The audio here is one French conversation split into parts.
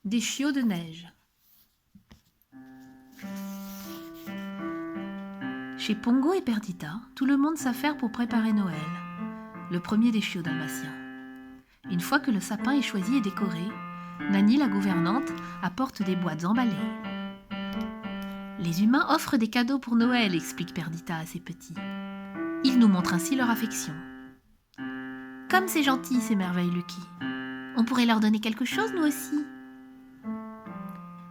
Des chiots de neige. Chez Pongo et Perdita, tout le monde s'affaire pour préparer Noël, le premier des chiots dalmatiens. Une fois que le sapin est choisi et décoré, Nani, la gouvernante, apporte des boîtes emballées. Les humains offrent des cadeaux pour Noël, explique Perdita à ses petits. Ils nous montrent ainsi leur affection. Comme c'est gentil, s'émerveille Lucky. On pourrait leur donner quelque chose, nous aussi.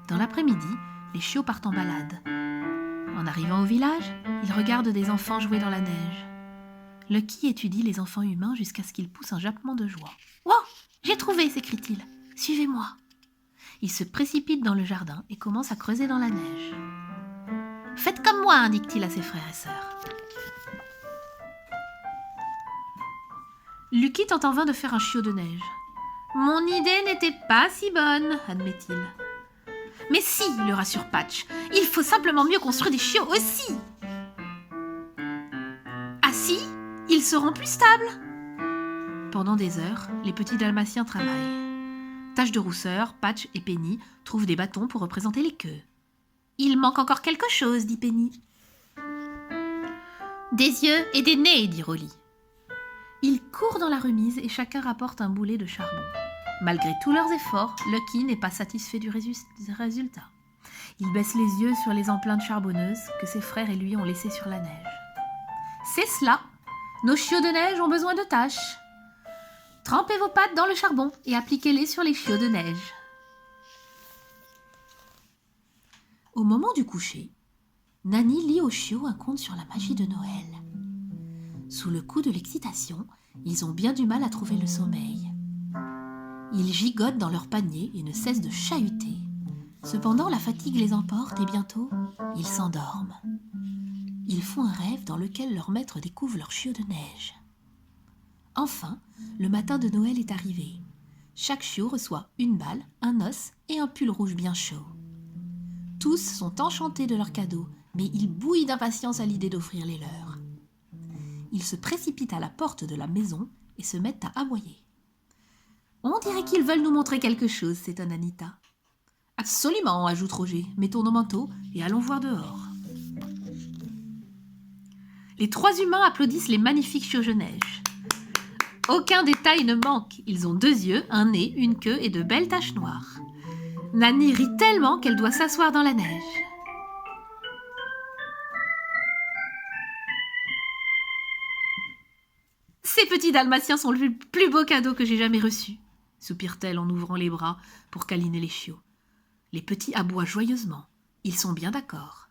Dans l'après-midi, les chiots partent en balade. En arrivant au village, ils regardent des enfants jouer dans la neige. Lucky étudie les enfants humains jusqu'à ce qu'il pousse un jappement de joie. « Wow, j'ai trouvé !» s'écrie-t-il. « Suivez-moi !» Il se précipite dans le jardin et commence à creuser dans la neige. « Faites comme moi !» indique-t-il à ses frères et sœurs. Lucky tente en vain de faire un chiot de neige. « Mon idée n'était pas si bonne !» admet-il. « Mais si !» le rassure Patch. « Il faut simplement mieux construire des chiots aussi !» Ah si, ils seront plus stables. Pendant des heures, les petits dalmatiens travaillent. Tache de rousseur, Patch et Penny trouvent des bâtons pour représenter les queues. « Il manque encore quelque chose, dit Penny. »« Des yeux et des nez, dit Rolly. » Ils courent dans la remise et chacun rapporte un boulet de charbon. Malgré tous leurs efforts, Lucky n'est pas satisfait du résultat. Il baisse les yeux sur les empleintes charbonneuses que ses frères et lui ont laissées sur la neige. « C'est cela. Nos chiots de neige ont besoin de tâches. Trempez vos pattes dans le charbon et appliquez-les sur les chiots de neige. » Au moment du coucher, Nani lit aux chiots un conte sur la magie de Noël. Sous le coup de l'excitation, ils ont bien du mal à trouver le sommeil. Ils gigotent dans leur panier et ne cessent de chahuter. Cependant, la fatigue les emporte et bientôt, ils s'endorment. Ils font un rêve dans lequel leur maître découvre leurs chiots de neige. Enfin, le matin de Noël est arrivé. Chaque chiot reçoit une balle, un os et un pull rouge bien chaud. Tous sont enchantés de leurs cadeaux, mais ils bouillent d'impatience à l'idée d'offrir les leurs. Ils se précipitent à la porte de la maison et se mettent à aboyer. « On dirait qu'ils veulent nous montrer quelque chose, » s'étonne Anita. « Absolument, » ajoute Roger. « Mettons nos manteaux et allons voir dehors. » Les trois humains applaudissent les magnifiques chiots de neige. Aucun détail ne manque. Ils ont 2 yeux, un nez, une queue et de belles taches noires. Nani rit tellement qu'elle doit s'asseoir dans la neige. Ces petits dalmatiens sont le plus beau cadeau que j'ai jamais reçu, soupire-t-elle en ouvrant les bras pour câliner les chiots. Les petits aboient joyeusement. Ils sont bien d'accord.